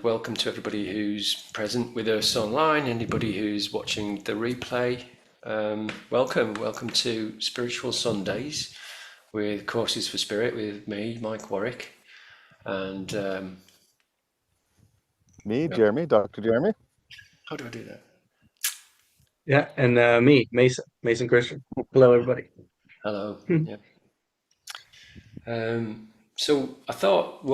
Welcome to everybody who's present with us online, anybody who's watching the replay. Welcome to Spiritual Sundays with Courses for Spirit with me, Mike Warwick, and me, Jeremy, Dr. Jeremy. how do I do that? Yeah, and me, Mason Christian. Hello, everybody. Hello. Yeah. So I thought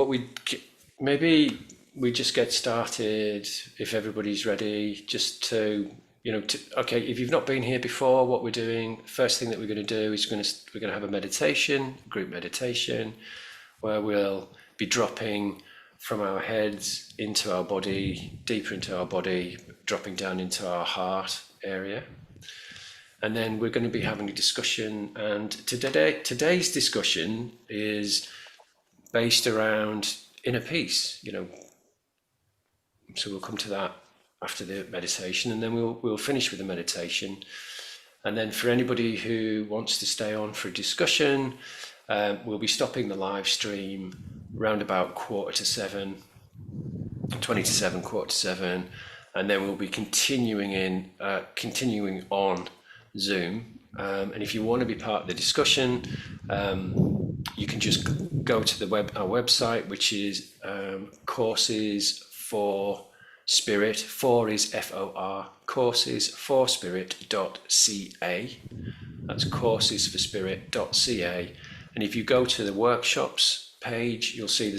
maybe we just get started if everybody's ready, just to okay, if you've not been here before, what we're doing, first thing that we're going to do is we're going to have a meditation, group meditation, where we'll be dropping from our heads into our body, deeper into our body, dropping down into our heart area. And then we're going to be having a discussion, and today's discussion is based around inner peace, so we'll come to that after the meditation, and then we'll finish with the meditation. And then for anybody who wants to stay on for a discussion, we'll be stopping the live stream around about 20 to 7, 7:15, and then we'll be continuing on Zoom. And if you want to be part of the discussion, you can just go to our website, which is Courses for Spirit. For is FOR, coursesforspirit.ca. That's coursesforspirit.ca. And if you go to the workshops page, you'll see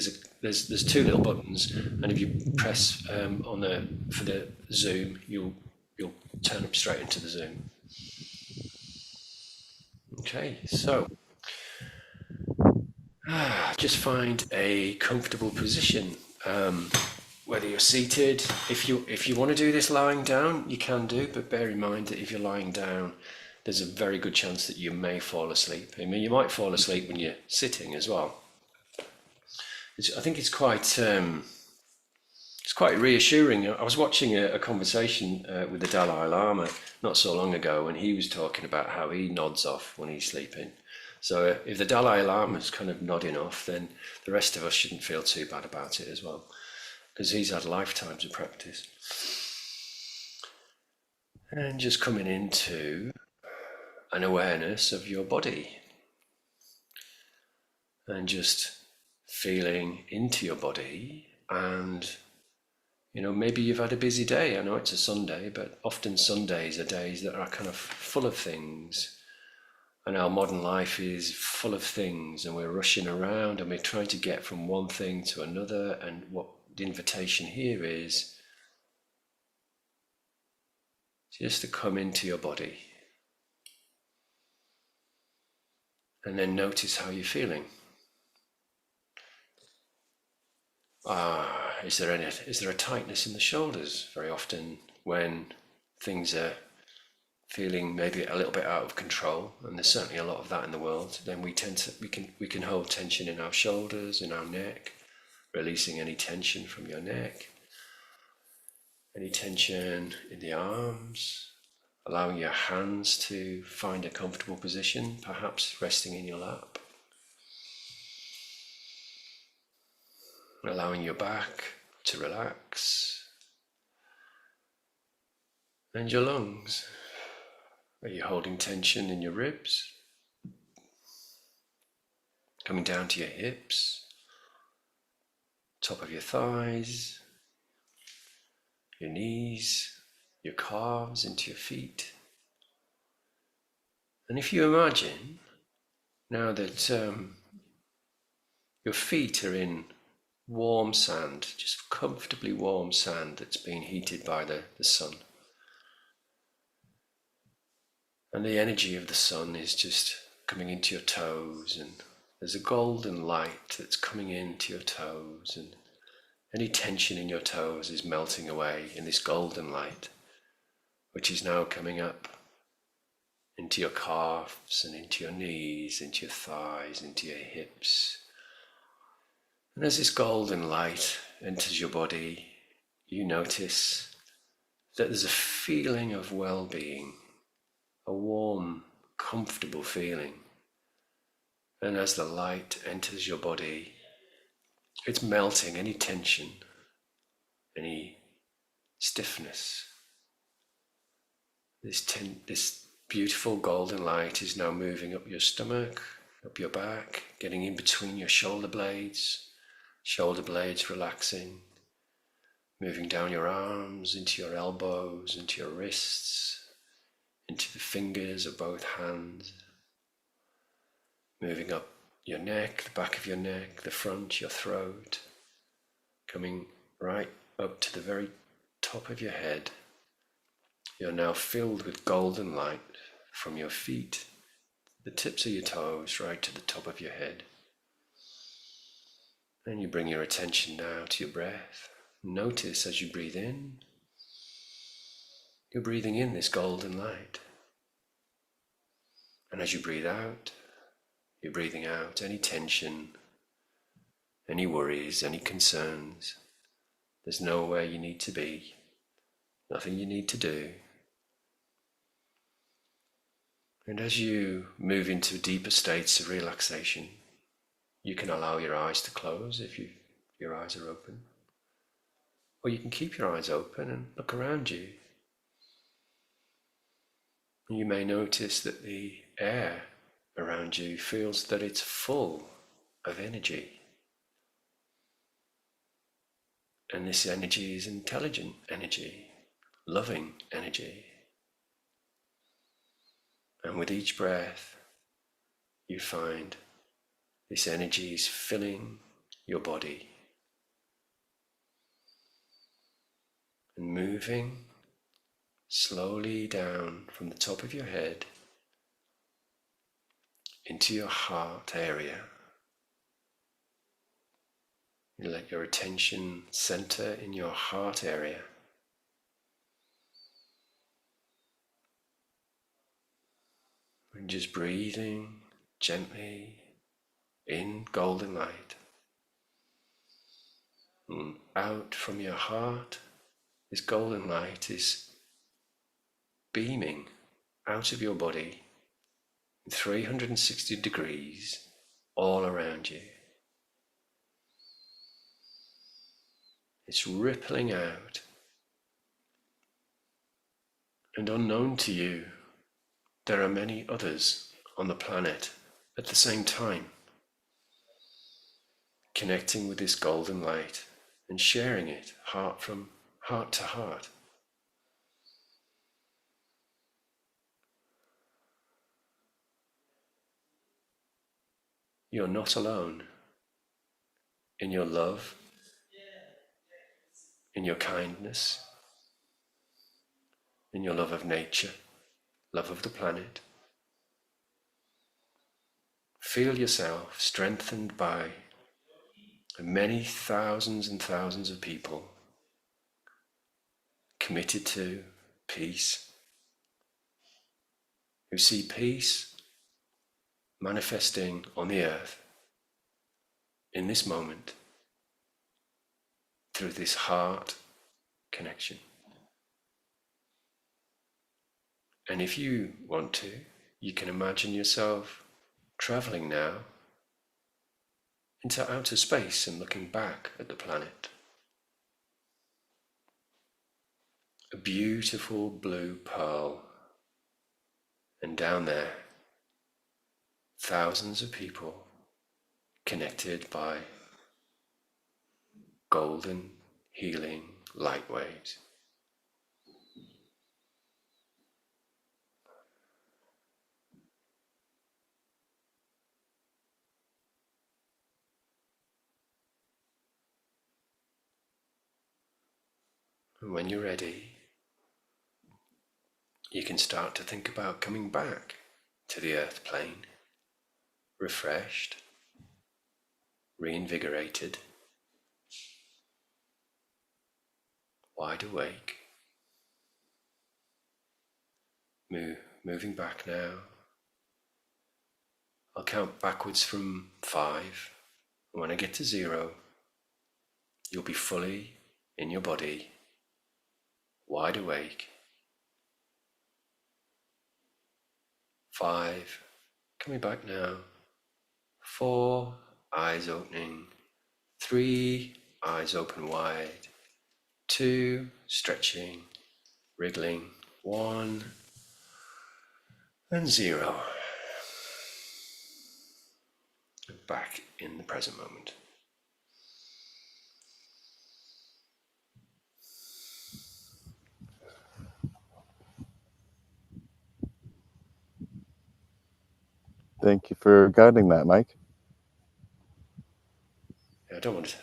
there's two little buttons, and if you press for the Zoom, you'll turn up straight into the Zoom. Okay, so just find a comfortable position. Whether you're seated, if you want to do this lying down, you can do, but bear in mind that if you're lying down, there's a very good chance that you may fall asleep. I mean, you might fall asleep when you're sitting as well. I think it's quite reassuring. I was watching a conversation with the Dalai Lama not so long ago, and he was talking about how he nods off when he's sleeping. So if the Dalai Lama's kind of nodding off, then the rest of us shouldn't feel too bad about it as well, because he's had lifetimes of practice. And just coming into an awareness of your body, and just feeling into your body. And maybe you've had a busy day. I know it's a Sunday, but often Sundays are days that are kind of full of things. And our modern life is full of things, and we're rushing around and we're trying to get from one thing to another. And what the invitation here is just to come into your body and then notice how you're feeling. Is there a tightness in the shoulders? Very often when things are feeling maybe a little bit out of control, and there's certainly a lot of that in the world, then we can hold tension in our shoulders, in our neck, releasing any tension from your neck, any tension in the arms, allowing your hands to find a comfortable position, perhaps resting in your lap. Allowing your back to relax, and your lungs. Are you holding tension in your ribs? Coming down to your hips, top of your thighs, your knees, your calves into your feet. And if you imagine now that your feet are in warm sand, just comfortably warm sand that's been heated by the sun. And the energy of the sun is just coming into your toes, and there's a golden light that's coming into your toes, and any tension in your toes is melting away in this golden light, which is now coming up into your calves and into your knees, into your thighs, into your hips. And as this golden light enters your body, you notice that there's a feeling of well-being, a warm, comfortable feeling. And as the light enters your body, it's melting any tension, stiffness. This beautiful golden light is now moving up your stomach, up your back, getting in between your shoulder blades relaxing, moving down your arms, into your elbows, into your wrists, into the fingers of both hands, moving up your neck, the back of your neck, the front, your throat, coming right up to the very top of your head. You're now filled with golden light from your feet, the tips of your toes, right to the top of your head. And you bring your attention now to your breath. Notice as you breathe in, you're breathing in this golden light. And as you breathe out, you're breathing out any tension, any worries, any concerns. There's nowhere you need to be, nothing you need to do. And as you move into deeper states of relaxation, you can allow your eyes to close if your eyes are open. Or you can keep your eyes open and look around you. You may notice that the air around you feels that it's full of energy. And this energy is intelligent energy, loving energy. And with each breath, you find this energy is filling your body and moving slowly down from the top of your head into your heart area. You let your attention center in your heart area. And just breathing gently in golden light. And out from your heart, this golden light is beaming out of your body in 360 degrees all around you. It's rippling out. And unknown to you, there are many others on the planet at the same time, connecting with this golden light and sharing it heart to heart. You're not alone in your love, in your kindness, in your love of nature, love of the planet. Feel yourself strengthened by many thousands and thousands of people committed to peace, who see peace manifesting on the earth in this moment through this heart connection. And if you want to, you can imagine yourself traveling now into outer space and looking back at the planet. A beautiful blue pearl, and down there, thousands of people connected by golden, healing light waves. And when you're ready, you can start to think about coming back to the earth plane, refreshed, reinvigorated, wide awake. Moving back now. I'll count backwards from 5. And when I get to 0, you'll be fully in your body, wide awake. 5, coming back now. 4, eyes opening. 3, eyes open wide. 2, stretching, wriggling, 1, and 0. Back in the present moment. Thank you for guiding that, Mike. I don't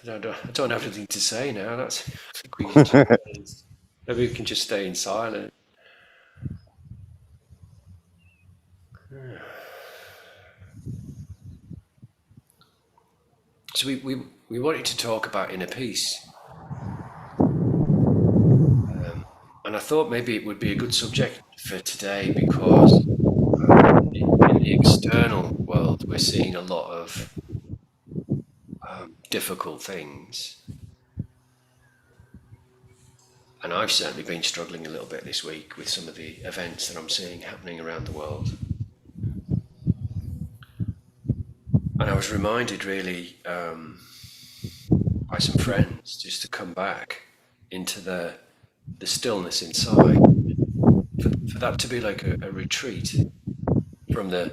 have anything to say now. I think maybe we can just stay in silence. So we wanted to talk about inner peace. And I thought maybe it would be a good subject for today because in the external world, we're seeing a lot of difficult things. And I've certainly been struggling a little bit this week with some of the events that I'm seeing happening around the world. And I was reminded really by some friends just to come back into the stillness inside, for that to be like a retreat from the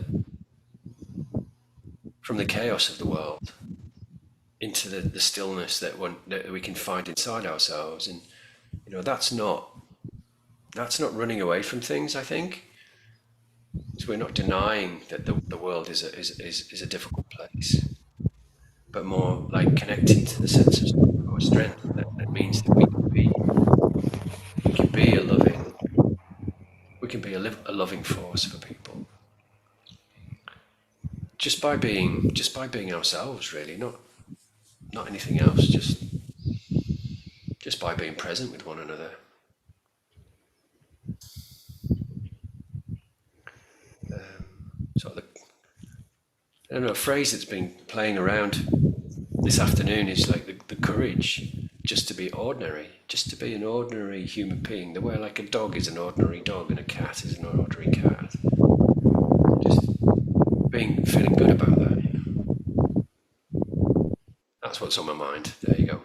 chaos of the world into the stillness that we can find inside ourselves. And that's not running away from things. I think so we're not denying that the world is a difficult place, but more like connecting to the sense of our strength that means that we can be a loving force for people just by being ourselves, really, not anything else, just by being present with one another. Sort of I don't know, a phrase that's been playing around this afternoon is like the courage just to be ordinary, just to be an ordinary human being, the way like a dog is an ordinary dog and a cat is an ordinary cat. Just feeling good about that. That's what's on my mind. There you go.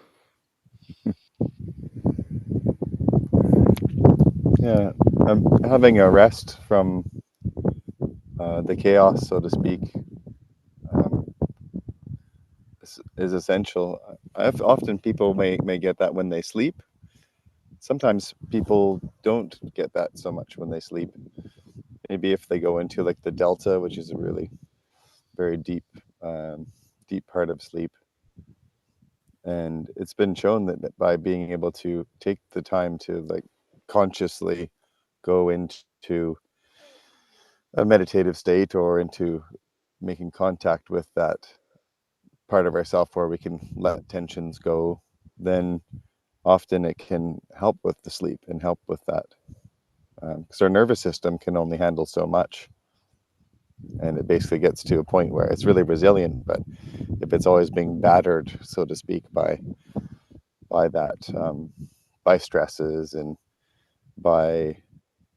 Yeah, I'm having a rest from the chaos, so to speak, is essential. Often people may get that when they sleep. Sometimes people don't get that so much when they sleep. Maybe if they go into like the delta, which is a really very deep part of sleep. And it's been shown that by being able to take the time to like consciously go into a meditative state or into making contact with that part of ourself where we can let tensions go, then often it can help with the sleep and help with that. Because our nervous system can only handle so much. And it basically gets to a point where it's really resilient, but if it's always being battered, so to speak, by that, by stresses and by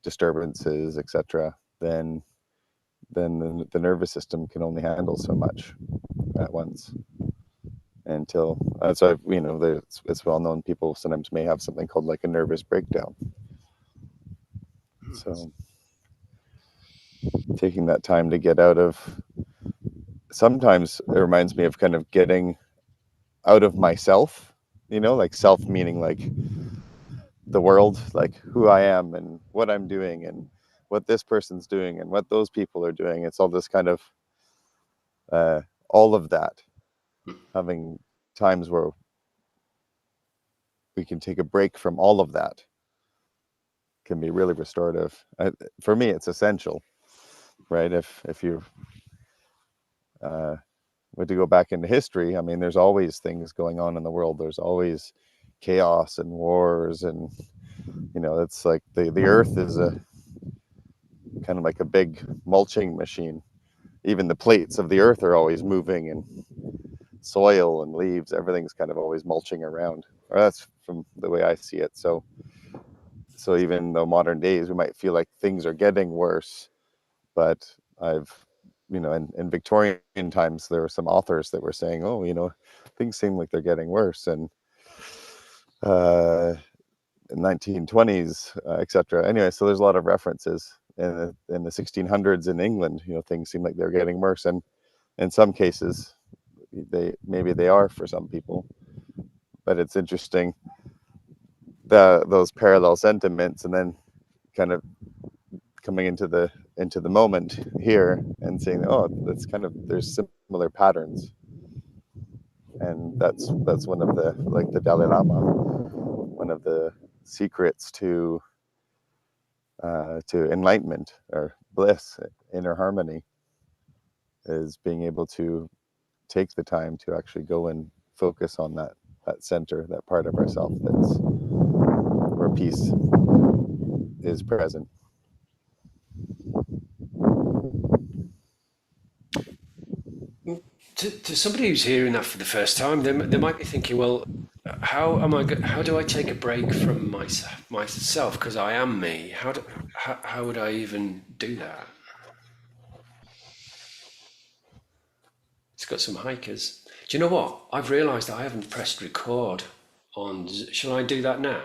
disturbances, etc., then the nervous system can only handle so much at once. Until so it's well known, people sometimes may have something called like a nervous breakdown. So taking that time to get out of, sometimes it reminds me of kind of getting out of myself, like self meaning like the world, like who I am and what I'm doing and what this person's doing and what those people are doing. It's all this kind of all of that, having times where we can take a break from all of that can be really restorative. For me, it's essential, right? If you were to go back into history, I mean, there's always things going on in the world. There's always chaos and wars, and it's like the earth is a kind of like a big mulching machine. Even the plates of the earth are always moving, and soil and leaves, everything's kind of always mulching around. Or that's from the way I see it. So even though modern days we might feel like things are getting worse, but I've in Victorian times there were some authors that were saying, oh, things seem like they're getting worse, and 1920s, etc. Anyway, so there's a lot of references in the 1600s in England. Things seem like they're getting worse, and in some cases, maybe they are for some people. But it's interesting those parallel sentiments, and then kind of coming into the moment here and saying, oh, that's kind of, there's similar patterns. And that's one of the, like the Dalai Lama, one of the secrets to enlightenment or bliss, inner harmony, is being able to take the time to actually go and focus on that center, that part of ourself that's where peace is present. To somebody who's hearing that for the first time, they might be thinking, well, how do I take a break from myself, because I am me? How would I even do that? It's got some hikers. Do you know what? I've realised I haven't pressed record on. Shall I do that now?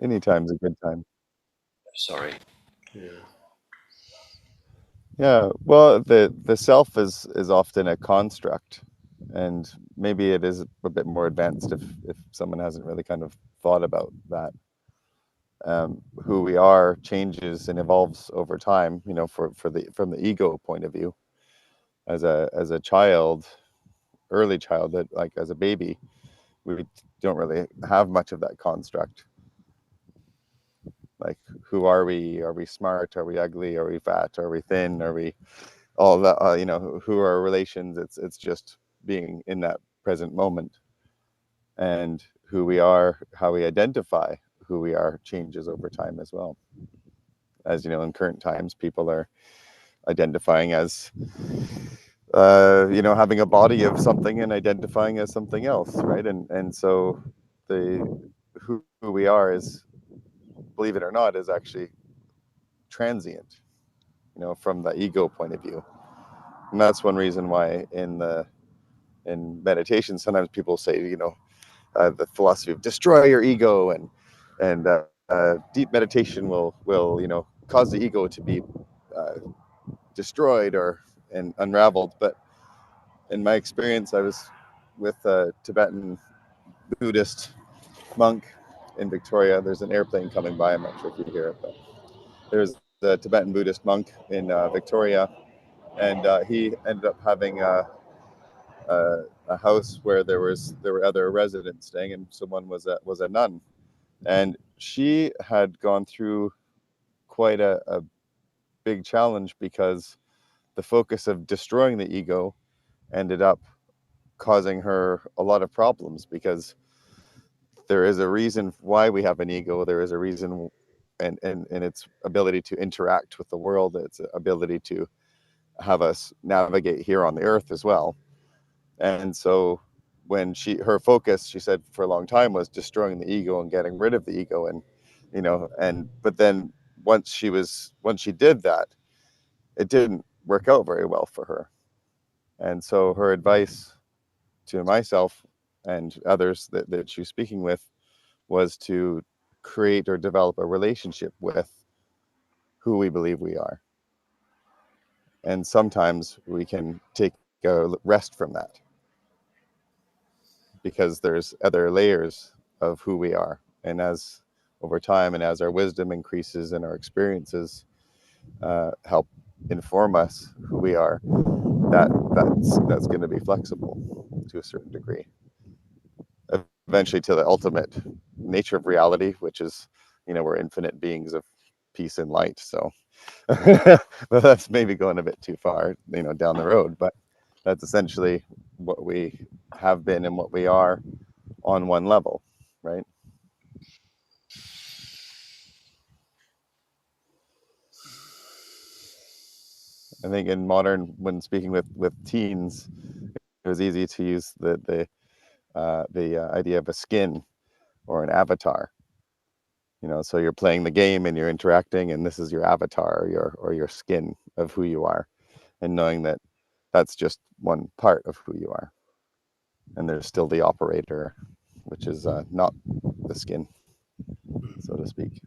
Anytime's a good time. Sorry. Yeah. Yeah, well, the self is often a construct, and maybe it is a bit more advanced if someone hasn't really kind of thought about that. Who we are changes and evolves over time. From the ego point of view, as a child, early childhood, like as a baby, we don't really have much of that construct. Like, who are we? Are we smart? Are we ugly? Are we fat? Are we thin? Are we all that? Who are our relations? It's just being in that present moment, and who we are, how we identify who we are, changes over time as well. As you know, in current times, people are identifying as having a body of something and identifying as something else, right? And so the who we are is, believe it or not, is actually transient, from the ego point of view. And that's one reason why in meditation sometimes people say, the philosophy of destroy your ego, and deep meditation will cause the ego to be destroyed and unraveled. But in my experience, I was with a Tibetan Buddhist monk in Victoria. There's an airplane coming by. I'm not sure if you hear it, but there's a Tibetan Buddhist monk in Victoria, and he ended up having a house where there were other residents staying, and someone was a nun, and she had gone through quite a big challenge, because the focus of destroying the ego ended up causing her a lot of problems, because there is a reason why we have an ego. There is a reason, and its ability to interact with the world, its ability to have us navigate here on the earth as well. And so when her focus, she said, for a long time, was destroying the ego and getting rid of the ego, but then once she did that, it didn't work out very well for her. And so her advice to myself and others that she was speaking with was to create or develop a relationship with who we believe we are. And sometimes we can take a rest from that, because there's other layers of who we are. And as over time, and as our wisdom increases and our experiences help inform us who we are, that's going to be flexible to a certain degree, eventually to the ultimate nature of reality, which is, we're infinite beings of peace and light. So but that's maybe going a bit too far, down the road, but that's essentially what we have been and what we are on one level, right? I think in modern, when speaking with teens, it was easy to use the idea of a skin or an avatar. So you're playing the game and you're interacting, and this is your avatar, or your skin of who you are, and knowing that that's just one part of who you are, and there's still the operator, which is not the skin, so to speak.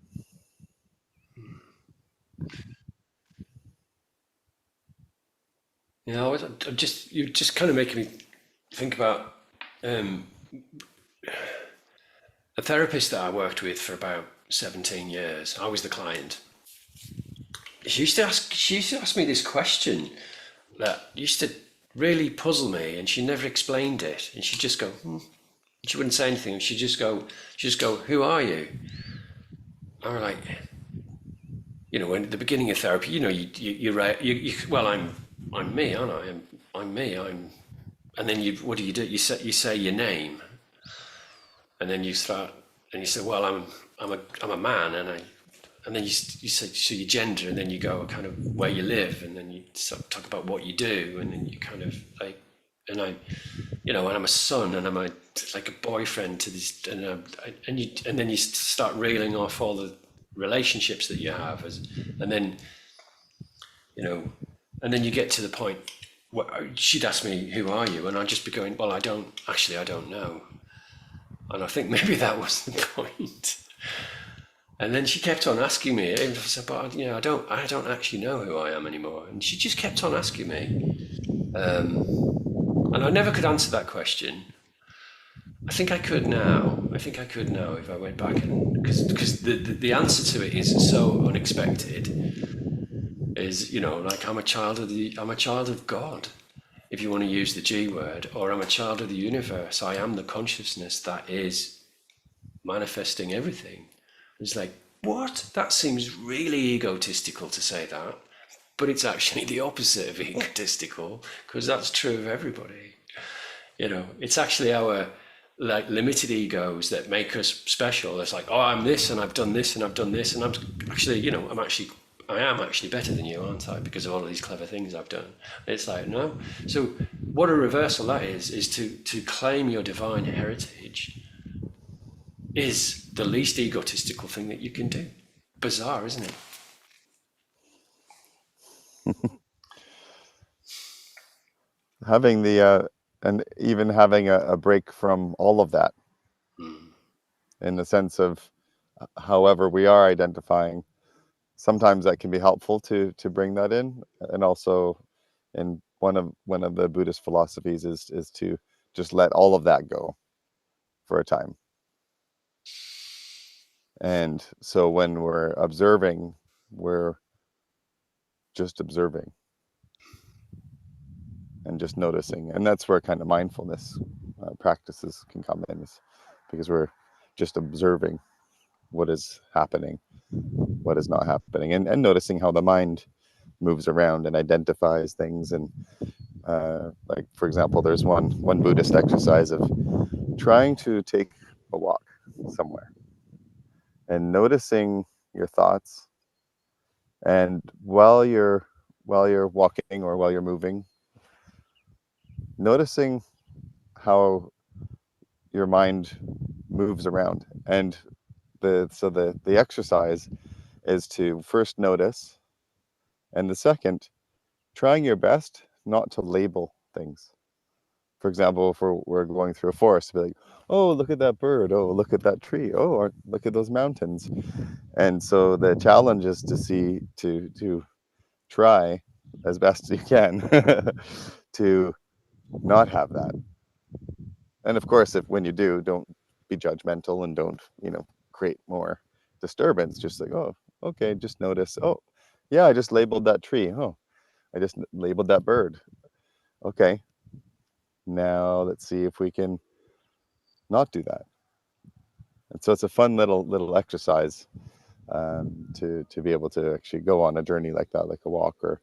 You know, you're just kind of making me think about um, a therapist that I worked with for about 17 years. I was the client. She used to ask me this question that used to really puzzle me, and she never explained it. And she'd just go, hmm. She wouldn't say anything. And she'd just go, "Who are you?" I was like, you know, when at the beginning of therapy, you know, well, I'm me, aren't I? I'm me. And then what do? You say your name, and then you start, and you say, well, I'm a man, and then you say so your gender, and then you go kind of where you live, and then you talk about what you do, and then you kind of like, and I, you know, and I'm a son, and I'm like a boyfriend to this, and then you start reeling off all the relationships that you have, and then, you know, and then you get to the point where she'd ask me, "Who are you?" And I'd just be going, "Well, I don't know." And I think maybe that was the point. And then she kept on asking me, and I said, "But you know, I don't actually know who I am anymore." And she just kept on asking me, and I never could answer that question. I think I could now. I think I could now if I went back, and because the answer to it is so unexpected. Is, you know, like I'm a child of God, if you want to use the G word, or I'm a child of the universe. I am the consciousness that is manifesting everything. It's like, what? That seems really egotistical to say that, but it's actually the opposite of egotistical, because that's true of everybody. You know, it's actually our like limited egos that make us special. It's like, oh, I'm this, and I've done this, and I've done this, and I'm actually, you know, I am actually better than you, aren't I? Because of all of these clever things I've done. It's like, no. So what a reversal that is to claim your divine heritage is the least egotistical thing that you can do. Bizarre, isn't it? Having and even having a break from all of that, in the sense of however we are identifying, sometimes that can be helpful to bring that in. And also, in one of the Buddhist philosophies is to just let all of that go for a time. And so when we're observing, we're just observing and just noticing. And that's where kind of mindfulness practices can come in, is because we're just observing what is happening, what is not happening, and noticing how the mind moves around and identifies things. And like, for example, there's one Buddhist exercise of trying to take a walk somewhere and noticing your thoughts. And while you're walking or while you're moving, noticing how your mind moves around. And the exercise is to first notice, and the second, trying your best not to label things. For example, if we're going through a forest, be like, oh, look at that bird, oh, look at that tree, oh, or look at those mountains. And so the challenge is to try as best you can to not have that. And of course, if when you do, don't be judgmental and don't, create more disturbance. Just like, oh, okay, just notice, oh, yeah, I just labeled that tree. Oh, I just labeled that bird. Okay, now let's see if we can not do that. And so it's a fun little exercise, to be able to actually go on a journey like that, like a walk or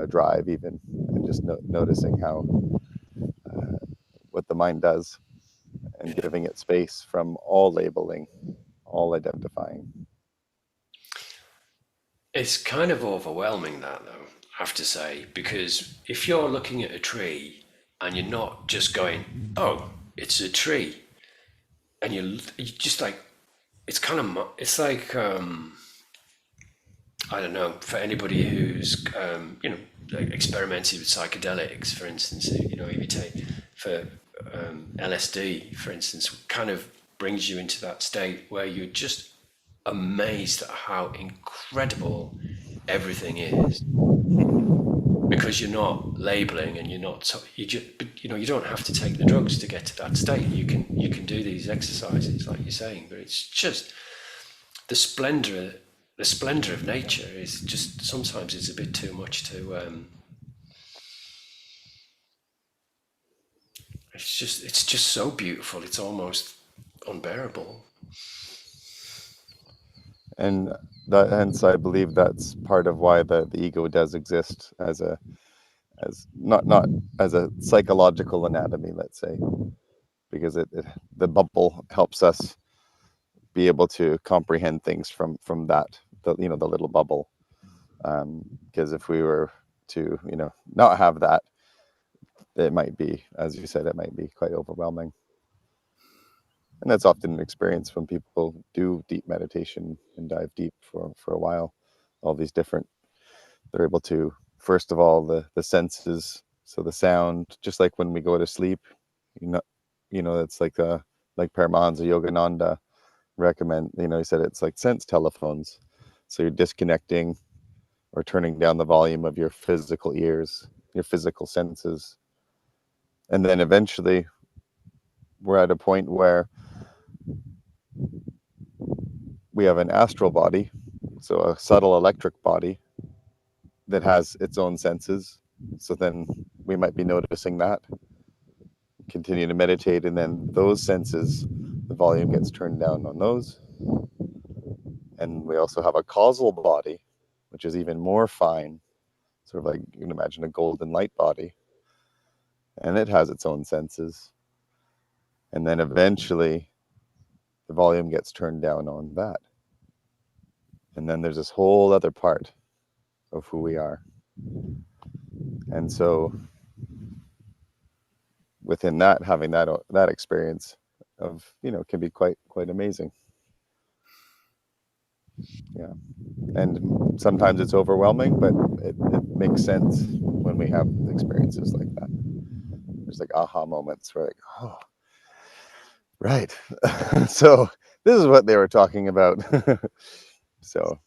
a drive even, and just noticing how what the mind does, and giving it space from all labeling, all identifying. It's kind of overwhelming, that though, I have to say, because if you're looking at a tree and you're not just going, oh, it's a tree, and you just like, it's kind of, it's like, I don't know, for anybody who's, like experimented with psychedelics, for instance, if you take for LSD, for instance, kind of brings you into that state where you're just amazed at how incredible everything is, because you're not labeling and you're not you just, you know, you don't have to take the drugs to get to that state. You can do these exercises like you're saying, but it's just the splendor of nature is just sometimes it's a bit too much to it's just so beautiful, it's almost unbearable. And that, hence I believe that's part of why the ego does exist as a, as not as a psychological anatomy, let's say, because the bubble helps us be able to comprehend things from that, the, you know, the little bubble. Because if we were to, you know, not have that, it might be, as you said, it might be quite overwhelming. And that's often an experience when people do deep meditation and dive deep for a while. All these different, they're able to, first of all, the senses, so the sound, just like when we go to sleep, you know, it's like Paramahansa Yogananda recommend, you know, he said it's like sense telephones. So you're disconnecting or turning down the volume of your physical ears, your physical senses. And then eventually we're at a point where we have an astral body, so a subtle electric body that has its own senses. So then we might be noticing that, continue to meditate, and then those senses, the volume gets turned down on those. And we also have a causal body, which is even more fine, sort of like you can imagine a golden light body, and it has its own senses. And then eventually the volume gets turned down on that. And then there's this whole other part of who we are. And so within that, having that experience of, you know, can be quite amazing. Yeah. And sometimes it's overwhelming, but it makes sense when we have experiences like that. There's like aha moments where like, oh, right. So this is what they were talking about. So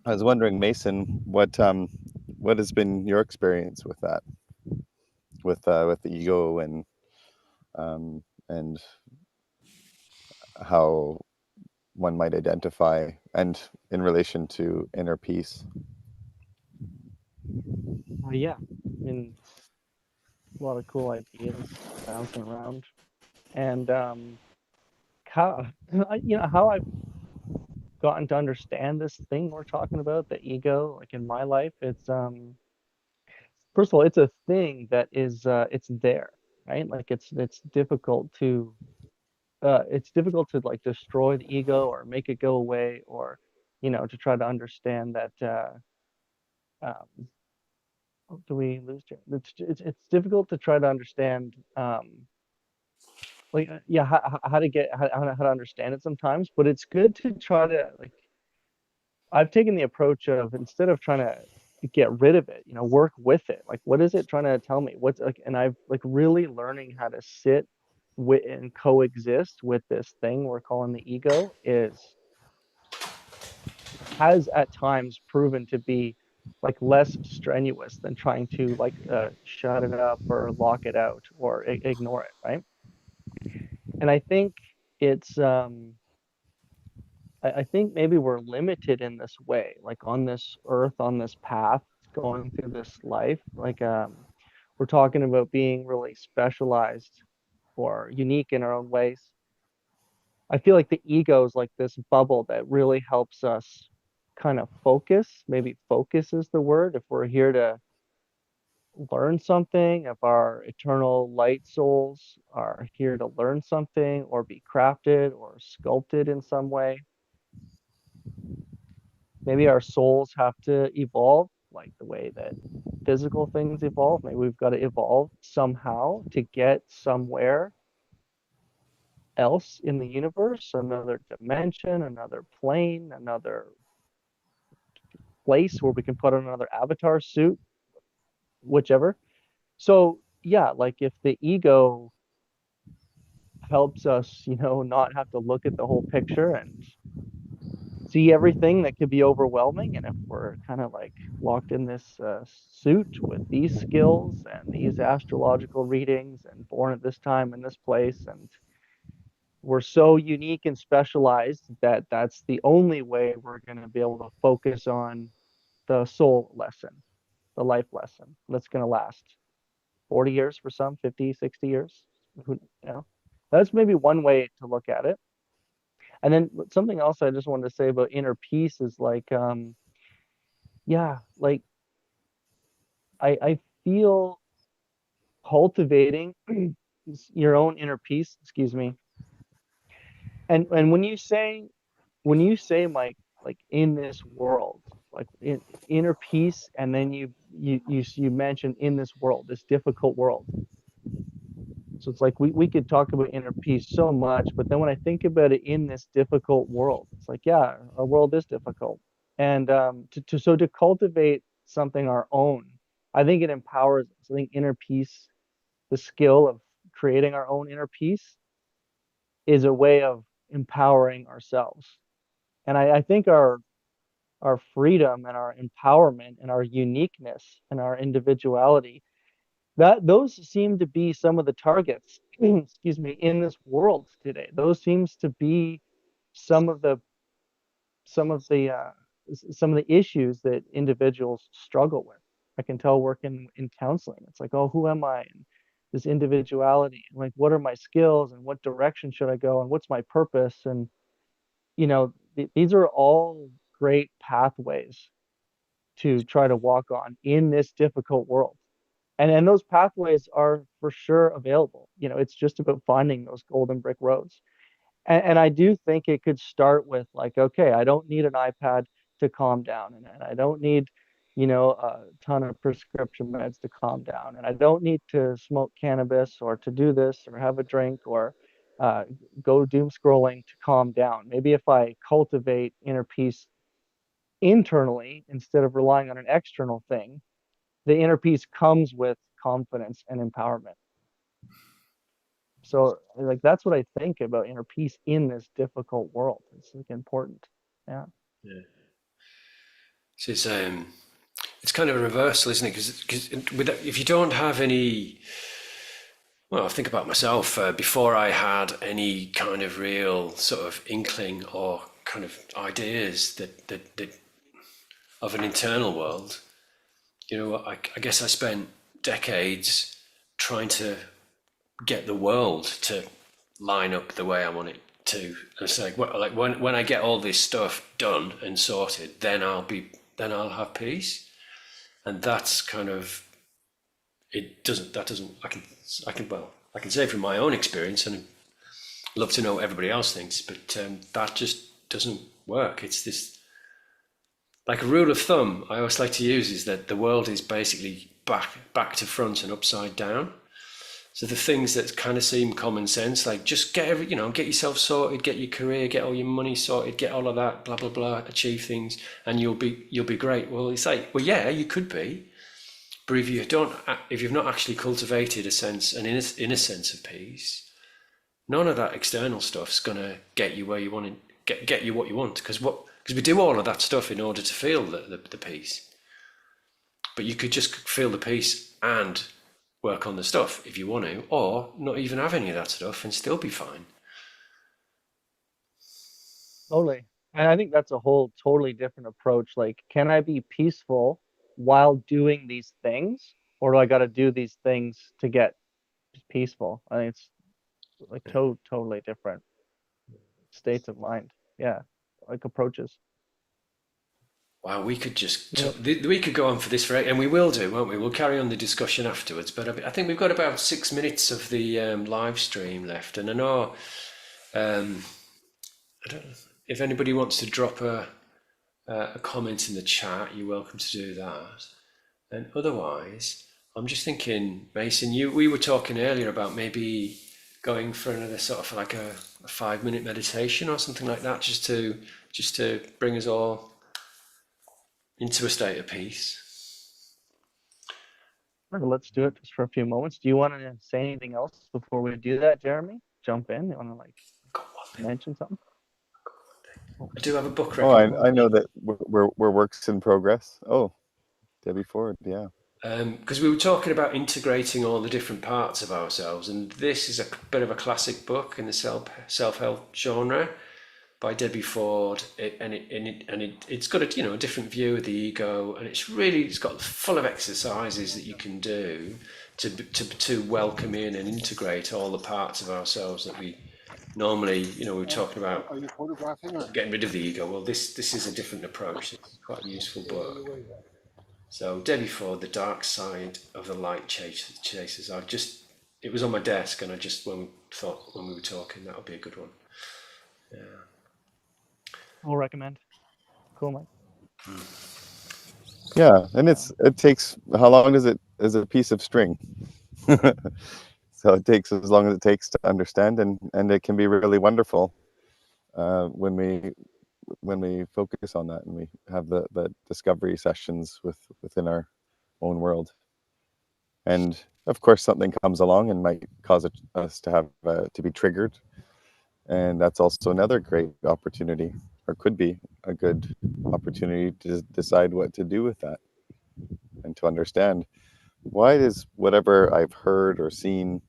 I was wondering, Mason, what has been your experience with that, with the ego, and how one might identify, and in relation to inner peace. Yeah, I mean, a lot of cool ideas bouncing around, and how how I've gotten to understand this thing we're talking about, the ego, like in my life, it's first of all, it's a thing that is it's there, right? Like it's difficult to like destroy the ego or make it go away, or to try to understand that um oh, do we lose Jay? It's difficult to try to understand like yeah, how to get how to understand it sometimes, but it's good to try to like I've taken the approach of, instead of trying to get rid of it, work with it. Like, what is it trying to tell me? What's like, and I've like really learning how to sit with and coexist with this thing we're calling the ego is has at times proven to be like less strenuous than trying to like shut it up or lock it out or ignore it, right? And I think it's I think maybe we're limited in this way, like on this earth, on this path, going through this life. Like we're talking about being really specialized or unique in our own ways. I feel like the ego is like this bubble that really helps us kind of focus. Maybe focus is the word. If we're here to learn something, if our eternal light souls are here to learn something or be crafted or sculpted in some way, maybe our souls have to evolve like the way that physical things evolve. Maybe we've got to evolve somehow to get somewhere else in the universe, another dimension, another plane, another place where we can put on another avatar suit, whichever. So, yeah, like if the ego helps us, not have to look at the whole picture and see everything that could be overwhelming. And if we're kind of like locked in this suit with these skills and these astrological readings and born at this time in this place, and we're so unique and specialized that that's the only way we're going to be able to focus on the soul lesson, the life lesson that's going to last 40 years for some, 50, 60 years. Who, that's maybe one way to look at it. And then something else I just wanted to say about inner peace is like, yeah, like I feel cultivating your own inner peace, excuse me. And when you say Mike, like in this world, like inner peace, and then you mentioned in this world, this difficult world. So it's like we could talk about inner peace so much, but then when I think about it in this difficult world, it's like, yeah, our world is difficult. And to cultivate something our own, I think it empowers us. I think inner peace, the skill of creating our own inner peace, is a way of empowering ourselves. And I think our freedom and our empowerment and our uniqueness and our individuality, that those seem to be some of the targets, excuse me, in this world today. Those seems to be some of the some of the some of the issues that individuals struggle with. I can tell working in counseling, it's like, oh, who am I? And this individuality, like, what are my skills and what direction should I go and what's my purpose? And these are all great pathways to try to walk on in this difficult world. And those pathways are for sure available. It's just about finding those golden brick roads. And I do think it could start with like, okay, I don't need an iPad to calm down, and I don't need, a ton of prescription meds to calm down, and I don't need to smoke cannabis or to do this or have a drink or uh, go doom scrolling to calm down. Maybe if I cultivate inner peace internally instead of relying on an external thing, the inner peace comes with confidence and empowerment. So like that's what I think about inner peace in this difficult world. It's like important. Yeah. Yeah. So it's kind of a reversal, isn't it? Because if you don't have any, well, I think about myself. Before I had any kind of real sort of inkling or kind of ideas that of an internal world, I guess I spent decades trying to get the world to line up the way I want it to. And it's like, when I get all this stuff done and sorted, then I'll have peace. And that's kind of, I can say from my own experience, and I'd love to know what everybody else thinks, but that just doesn't work. It's this, like a rule of thumb I always like to use is that the world is basically back to front and upside down. So the things that kind of seem common sense, like just get yourself sorted, get your career, get all your money sorted, get all of that, blah blah blah, achieve things, and you'll be great. Well, it's like, well, yeah, you could be, but if you've not actually cultivated an inner sense of peace, none of that external stuff's gonna get you where you want to get you what you want. Because we do all of that stuff in order to feel the peace. But you could just feel the peace and work on the stuff if you want to, or not even have any of that stuff and still be fine. Totally. And I think that's a whole totally different approach. Like, can I be peaceful while doing these things, or do I got to do these things to get peaceful? I think it's like totally different states of mind. Yeah, like approaches. Wow, we could Yeah. we could go on for this and we will do, won't we? We'll carry on the discussion afterwards. But I think we've got about 6 minutes of the live stream left, and I know I don't know if anybody wants to drop a comment in the chat. You're welcome to do that. And otherwise, I'm just thinking, Mason, we were talking earlier about maybe going for another sort of like a 5-minute meditation or something like that, just to bring us all into a state of peace. Let's do it just for a few moments. Do you want to say anything else before we do that, Jeremy? jump in? You want to like Go on then. mention something? I do have a book Oh, recommendation. I know that we're works in progress. Oh, Debbie Ford, yeah. Because we were talking about integrating all the different parts of ourselves, and this is a bit of a classic book in the self-help genre by Debbie Ford. It's got a different view of the ego, and it's got full of exercises that you can do to welcome in and integrate all the parts of ourselves that we normally, we were talking about Are you photographing or? getting rid of the ego. Well, this is a different approach. It's quite a useful book. So Debbie Ford, The Dark Side of the Light Chasers. It was on my desk, and I just when we were talking, that would be a good one. I'll recommend. Cool, Mike. Yeah, and it takes, how long does it is a piece of string? So it takes as long as it takes to understand, and it can be really wonderful when we focus on that and we have the discovery sessions within our own world. And of course, something comes along and might cause us to have to be triggered, and that's also another great opportunity, or could be a good opportunity to decide what to do with that and to understand why is whatever I've heard or seen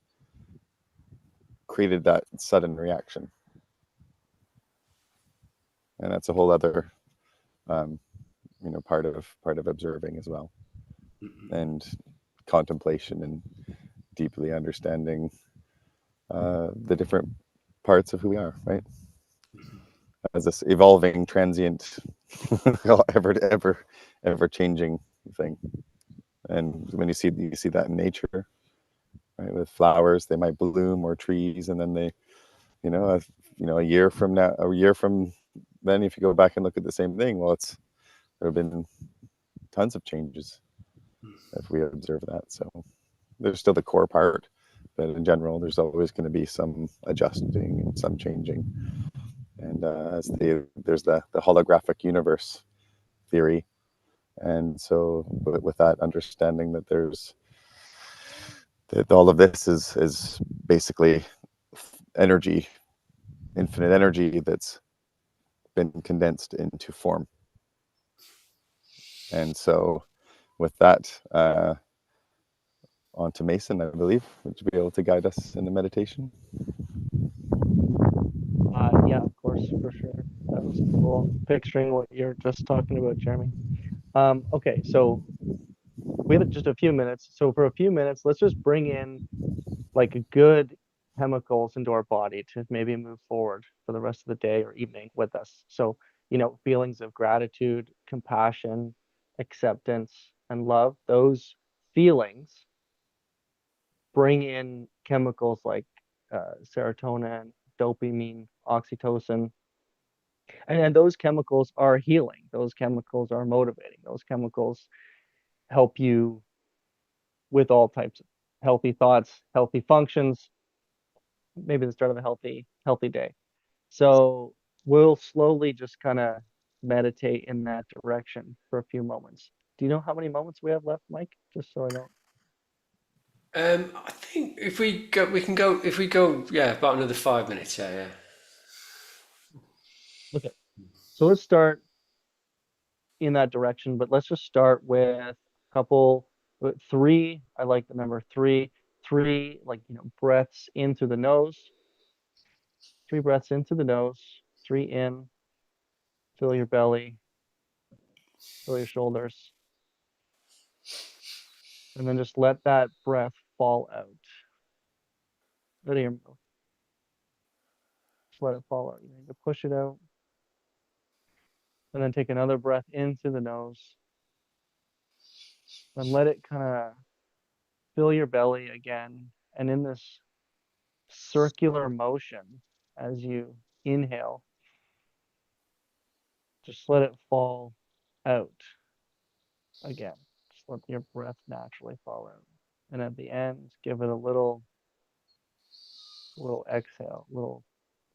created that sudden reaction. And that's a whole other um, part of observing as well, and contemplation, and deeply understanding the different parts of who we are, right? As this evolving, transient, ever changing thing. And when you see that in nature, right? With flowers, they might bloom, or trees, and then they, a year from now, a year from then, if you go back and look at the same thing, well, there have been tons of changes if we observe that. So there's still the core part, but in general, there's always going to be some adjusting and some changing. And there's the holographic universe theory, and so with that understanding that that all of this is basically energy, infinite energy that's been condensed into form. And so with that, on to Mason, I believe, would you be able to guide us in the meditation? Yeah, of course, for sure. That was cool. Picturing what you're just talking about, Jeremy. Okay, so we have just a few minutes. So for a few minutes, let's just bring in like good chemicals into our body to maybe move forward for the rest of the day or evening with us. So, feelings of gratitude, compassion, acceptance, and love, those feelings bring in chemicals like serotonin, dopamine, oxytocin. And those chemicals are healing. Those chemicals are motivating. Those chemicals help you with all types of healthy thoughts, healthy functions, maybe the start of a healthy day. So we'll slowly just kind of meditate in that direction for a few moments. Do you know how many moments we have left, Mike? Just so I don't. I think if we go, we can go. If we go, yeah, about another 5 minutes. Yeah. Okay. So let's start in that direction, but let's just start with a couple, three. I like the number three. Three, like, breaths in through the nose. 3 breaths into the nose. 3 in. Fill your belly. Fill your shoulders. And then just let that breath fall out. Out of your mouth. Just let it fall out. You need to push it out. And then take another breath into the nose. And let it kind of fill your belly again. And in this circular motion, as you inhale, just let it fall out again. Just let your breath naturally fall out. And at the end, give it a little exhale, little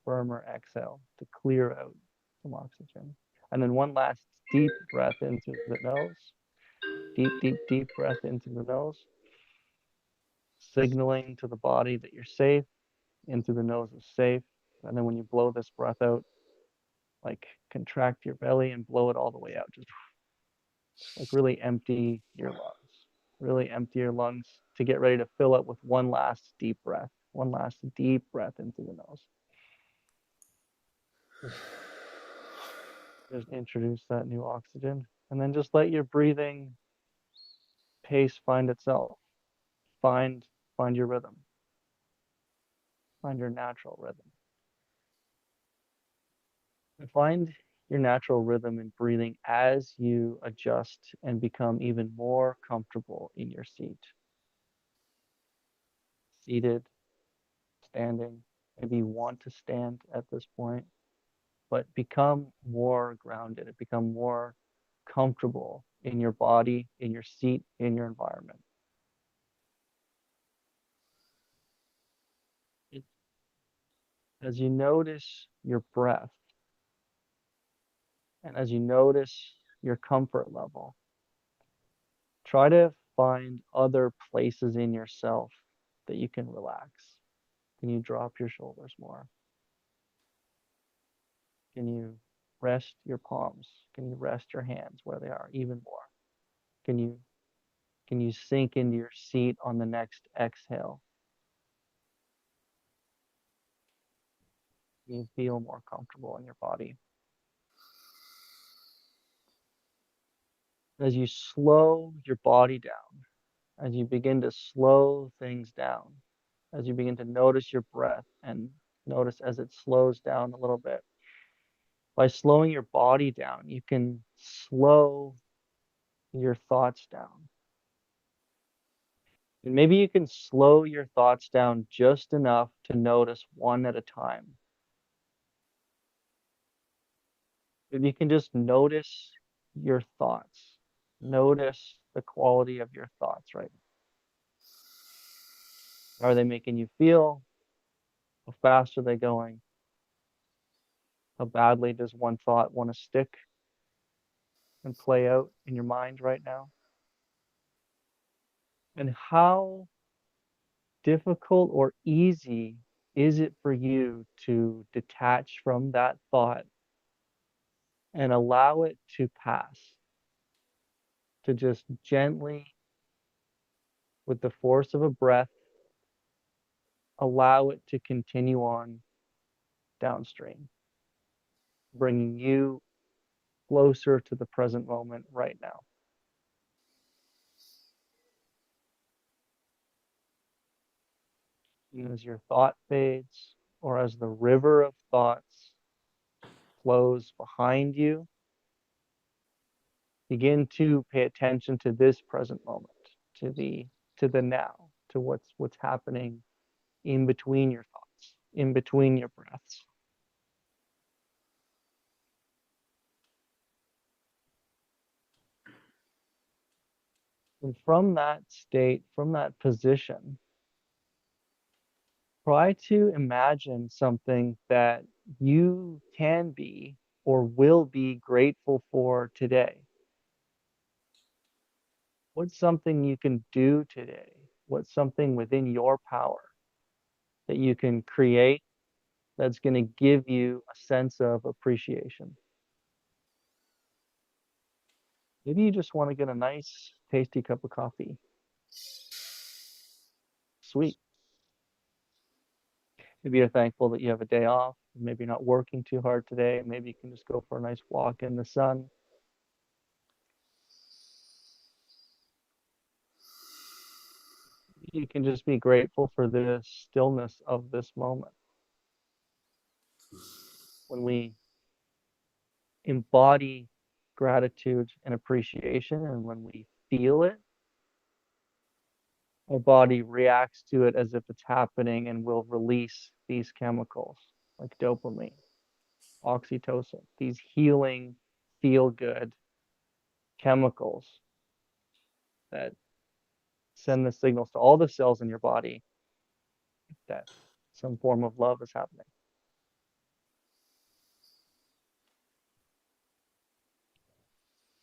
firmer exhale to clear out some oxygen. And then one last deep breath into the nose. Deep, deep, deep breath into the nose, signaling to the body that you're safe in through the nose is safe. And then when you blow this breath out, like contract your belly and blow it all the way out. Just like really empty your lungs. Really empty your lungs to get ready to fill up with one last deep breath. One last deep breath into the nose. Just introduce that new oxygen. And then just let your breathing pace find itself. Find your rhythm. Find your natural rhythm. And find your natural rhythm in breathing as you adjust and become even more comfortable in your seat. Seated, standing. Maybe you want to stand at this point, but become more grounded, become more comfortable in your body, in your seat, in your environment. As you notice your breath and as you notice your comfort level, try to find other places in yourself that you can relax. Can you drop your shoulders more? Can you rest your palms? Can you rest your hands where they are even more? Can you sink into your seat on the next exhale? Can you feel more comfortable in your body? As you slow your body down, as you begin to slow things down, as you begin to notice your breath and notice as it slows down a little bit. By slowing your body down, you can slow your thoughts down. And maybe you can slow your thoughts down just enough to notice one at a time. Maybe you can just notice your thoughts. Notice the quality of your thoughts right now. How are they making you feel? How fast are they going? How badly does one thought want to stick and play out in your mind right now? And how difficult or easy is it for you to detach from that thought and allow it to pass? To just gently, with the force of a breath, allow it to continue on downstream, bringing you closer to the present moment right now. And as your thought fades, or as the river of thoughts flows behind you, begin to pay attention to this present moment, to the now, to what's happening in between your thoughts, in between your breaths. And from that state, from that position, try to imagine something that you can be or will be grateful for today. What's something you can do today? What's something within your power that you can create that's going to give you a sense of appreciation? Maybe you just want to get a nice, tasty cup of coffee. Sweet. Maybe you're thankful that you have a day off. Maybe you're not working too hard today. Maybe you can just go for a nice walk in the sun. You can just be grateful for the stillness of this moment. When we embody gratitude and appreciation, and when we feel it, our body reacts to it as if it's happening and will release these chemicals like dopamine, oxytocin, these healing, feel good chemicals that send the signals to all the cells in your body that some form of love is happening.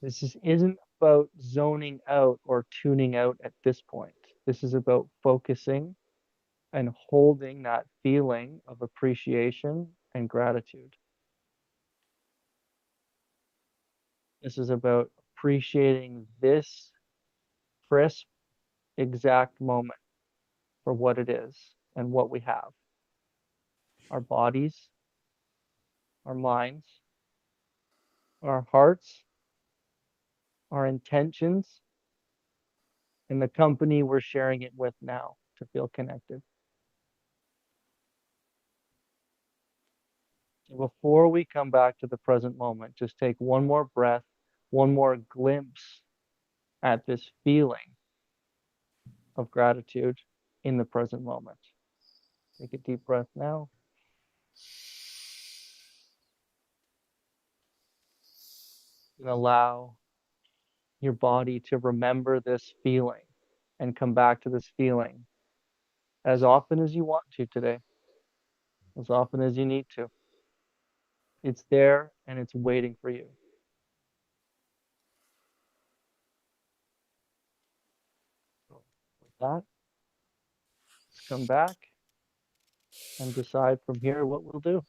Isn't about zoning out or tuning out at this point. This is about focusing and holding that feeling of appreciation and gratitude. This is about appreciating this crisp, exact moment for what it is and what we have. Our bodies, our minds, our hearts, our intentions, and the company we're sharing it with now to feel connected. So before we come back to the present moment, just take one more breath, one more glimpse at this feeling of gratitude in the present moment. Take a deep breath now. And allow your body to remember this feeling and come back to this feeling as often as you want to today, as often as you need to. It's there and it's waiting for you. So with that, let's come back and decide from here what we'll do.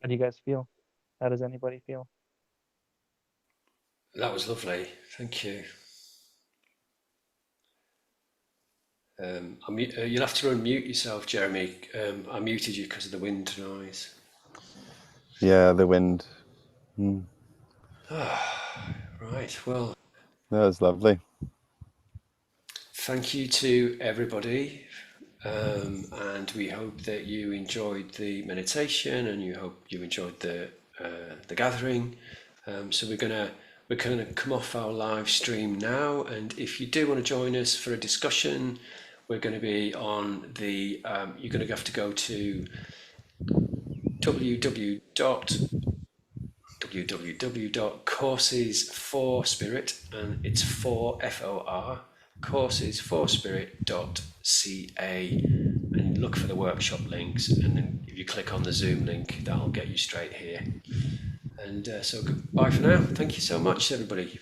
How do you guys feel? How does anybody feel? That was lovely. Thank you. You'll have to unmute yourself, Jeremy. I muted you because of the wind noise. Yeah, the wind. Right, well, That was lovely. thank you to everybody. And we hope that you enjoyed the meditation and you hope you enjoyed the gathering. So we're gonna come off our live stream now, and if you do want to join us for a discussion, we're going to be on the you're going to have to go to www.coursesforspirit, and it's for FOR, coursesforspirit.ca, and look for the workshop links, and then if you click on the Zoom link, that'll get you straight here. And so goodbye for now. Thank you so much, everybody.